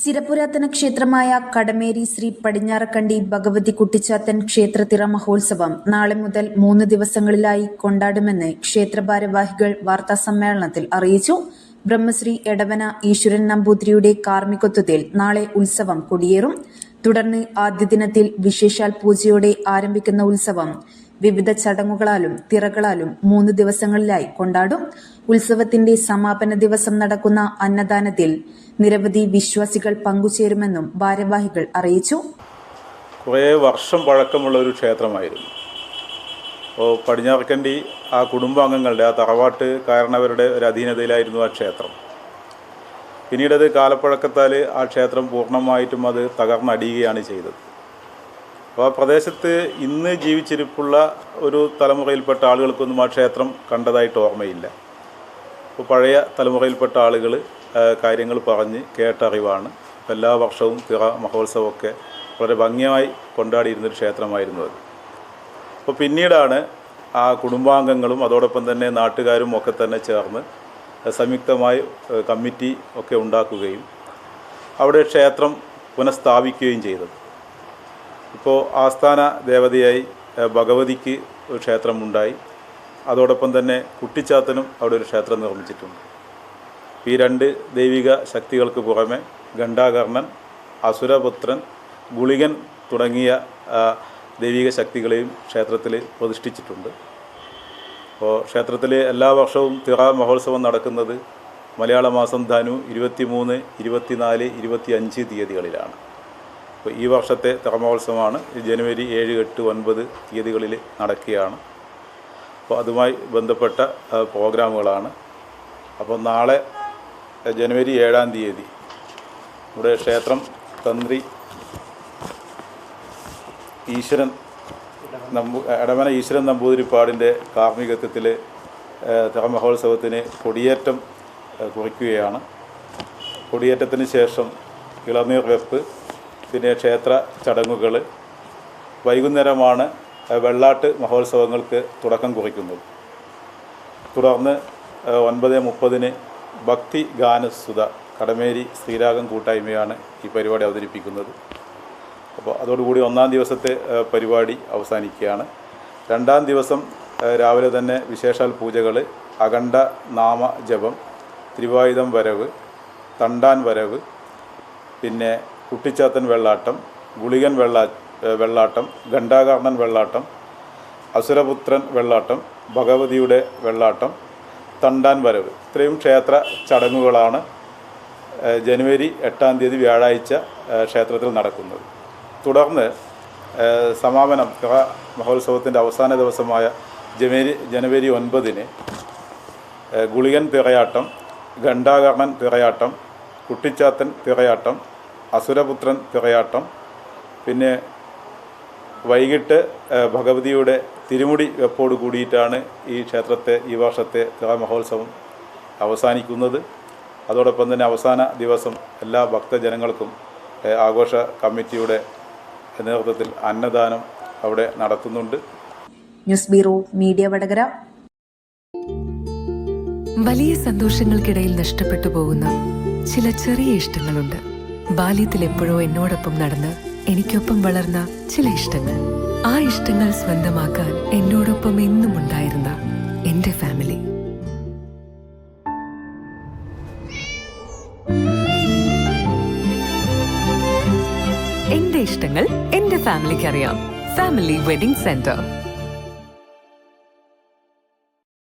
ചിരപുരാതന ക്ഷേത്രമായ കടമേരി ശ്രീ പടിഞ്ഞാറക്കണ്ടി ഭഗവതി കുട്ടിച്ചാത്തൻ ക്ഷേത്രത്തിറ മഹോത്സവം നാളെ മുതൽ 3 ദിവസങ്ങളിലായി കൊണ്ടാടുമെന്ന് ക്ഷേത്രഭാരവാഹികൾ വാർത്താസമ്മേളനത്തിൽ അറിയിച്ചു. ബ്രഹ്മശ്രീ എടവന ഈശ്വരൻ നമ്പൂതിരിയുടെ കാർമ്മികത്വത്തിൽ നാളെ ഉത്സവം കൊടിയേറും. തുടർന്ന് ആദ്യ ദിനത്തിൽ വിശേഷാൽ പൂജയോടെ ആരംഭിക്കുന്ന ഉത്സവം വിവിധ ചടങ്ങുകളാലും തിറകളാലും 3 ദിവസങ്ങളിലായി കൊണ്ടാടും. ഉത്സവത്തിന്റെ സമാപന ദിവസം നടക്കുന്ന അന്നദാനത്തിൽ നിരവധി വിശ്വാസികൾ പങ്കുചേരുമെന്നും ഭാരവാഹികൾ അറിയിച്ചു. കുറേ വർഷം പഴക്കമുള്ള ഒരു ക്ഷേത്രമായിരുന്നു. അപ്പോൾ പടിഞ്ഞാറക്കണ്ടി ആ കുടുംബാംഗങ്ങളുടെ ആ തറവാട്ട് കാരണവരുടെ ഒരു അധീനതയിലായിരുന്നു ആ ക്ഷേത്രം. പിന്നീടത് കാലപ്പഴക്കത്താൽ ആ ക്ഷേത്രം പൂർണ്ണമായിട്ടും അത് തകർന്നടിയുകയാണ് ചെയ്തത്. അപ്പോൾ ആ പ്രദേശത്ത് ഇന്ന് ജീവിച്ചിരിപ്പുള്ള ഒരു തലമുറയിൽപ്പെട്ട ആളുകൾക്കൊന്നും ആ ക്ഷേത്രം കണ്ടതായിട്ട് ഓർമ്മയില്ല. അപ്പോൾ പഴയ തലമുറയിൽപ്പെട്ട ആളുകൾ കാര്യങ്ങൾ പറഞ്ഞ് കേട്ടറിവാണ്. എല്ലാ വർഷവും തിറ മഹോത്സവമൊക്കെ വളരെ ഭംഗിയായി കൊണ്ടാടിയിരുന്നൊരു ക്ഷേത്രമായിരുന്നു അത്. അപ്പോൾ പിന്നീടാണ് ആ കുടുംബാംഗങ്ങളും അതോടൊപ്പം തന്നെ നാട്ടുകാരും ഒക്കെ തന്നെ ചേർന്ന് സംയുക്തമായി കമ്മിറ്റി ഒക്കെ ഉണ്ടാക്കുകയും അവിടെ ക്ഷേത്രം പുനഃസ്ഥാപിക്കുകയും ചെയ്തത്. ഇപ്പോൾ ആസ്ഥാന ദേവതയായി ഭഗവതിക്ക് ഒരു ക്ഷേത്രമുണ്ടായി. അതോടൊപ്പം തന്നെ കുട്ടിച്ചാത്തനും അവിടെ ഒരു ക്ഷേത്രം നിർമ്മിച്ചിട്ടുണ്ട്. ഈ 2 ദൈവിക ശക്തികൾക്ക് പുറമെ ഘണ്ടാകർണൻ, അസുരപുത്രൻ, ഗുളികൻ തുടങ്ങിയ ദൈവിക ശക്തികളെയും ക്ഷേത്രത്തിൽ പ്രതിഷ്ഠിച്ചിട്ടുണ്ട്. അപ്പോൾ ക്ഷേത്രത്തിൽ എല്ലാ വർഷവും തിറ മഹോത്സവം നടക്കുന്നത് മലയാള മാസം ധനു 23, 24, 25 തീയതികളിലാണ്. അപ്പോൾ ഈ വർഷത്തെ തിറ മഹോത്സവമാണ് ജനുവരി 7, 8, 9 തീയതികളിൽ നടക്കുകയാണ്. അപ്പോൾ അതുമായി ബന്ധപ്പെട്ട പ്രോഗ്രാമുകളാണ്. അപ്പോൾ നാളെ ജനുവരി 7-ാം തീയതി ഇവിടെ ക്ഷേത്രം തന്ത്രി എടവന ഈശ്വരൻ നമ്പൂതിരിപ്പാടിൻ്റെ കാർമ്മികത്വത്തിൽ തിറ മഹോത്സവത്തിന് കൊടിയേറ്റം കുറിക്കുകയാണ്. കൊടിയേറ്റത്തിന് ശേഷം ഇളനീർ വെപ്പ്, പിന്നെ ക്ഷേത്ര ചടങ്ങുകൾ. വൈകുന്നേരമാണ് വെള്ളാട്ട് മഹോത്സവങ്ങൾക്ക് തുടക്കം കുറിക്കുന്നത്. തുടർന്ന് 9:30 ഭക്തി ഗാനസുധ കടമേരി ശ്രീരാഗം കൂട്ടായ്മയാണ് ഈ പരിപാടി അവതരിപ്പിക്കുന്നത്. അപ്പോൾ അതോടുകൂടി 1-ാം ദിവസത്തെ പരിപാടി അവസാനിക്കുകയാണ്. 2-ാം ദിവസം രാവിലെ തന്നെ വിശേഷാൽ പൂജകൾ, അഖണ്ഡ നാമ ജപം, തിരുവായുധം വരവ്, തണ്ടാൻ വരവ്, പിന്നെ കുട്ടിച്ചാത്തൻ വെള്ളാട്ടം, ഗുളികൻ വെള്ളാട്ടം, ഘണ്ടാകർണൻ വെള്ളാട്ടം, അസുരപുത്രൻ വെള്ളാട്ടം, ഭഗവതിയുടെ വെള്ളാട്ടം, തണ്ടാൻ വരവ്. ഇത്രയും ക്ഷേത്ര ചടങ്ങുകളാണ് ജനുവരി 8-ാം തീയതി വ്യാഴാഴ്ച ക്ഷേത്രത്തിൽ നടക്കുന്നത്. തുടർന്ന് സമാപനം തിറ മഹോത്സവത്തിൻ്റെ അവസാന ദിവസമായ ജനുവരി 9-ന് ഗുളികൻ തിറയാട്ടം, ഘണ്ടാകർണൻ തിറയാട്ടം, കുട്ടിച്ചാത്തൻ തിറയാട്ടം, അസുരപുത്രൻ തിറയാട്ടം, പിന്നെ വൈകിട്ട് ഭഗവതിയുടെ തിരുമുടി വെപ്പോട് കൂടിയിട്ടാണ് ഈ വർഷത്തെ തിറ മഹോത്സവം അവസാനിക്കുന്നത്. അതോടൊപ്പം തന്നെ അവസാന ദിവസം എല്ലാ ഭക്തജനങ്ങൾക്കും ആഘോഷ കമ്മിറ്റിയുടെ നേതൃത്വത്തിൽ അന്നദാനം അവിടെ നടത്തുന്നുണ്ട്. News bureau media Vadakara. വലിയ സന്തോഷങ്ങൾക്കിടയിൽ നഷ്ടപ്പെട്ടു പോകുന്ന ചില ചെറിയ ഇഷ്ടങ്ങളുണ്ട്. ബാല്യത്തിൽ എപ്പോഴോ എന്നോടൊപ്പം നടന്ന് എനിക്കൊപ്പം വളർന്ന ചില ഇഷ്ടങ്ങൾ. ആ ഇഷ്ടങ്ങൾ സ്വന്തമാക്കാൻ എന്നോടൊപ്പം എന്നും ഉണ്ടായിരുന്ന എന്റെ ഫാമിലി. എന്റെ ഇഷ്ടങ്ങൾ എന്റെ ഫാമിലിക്ക് അറിയാം. Family wedding centre.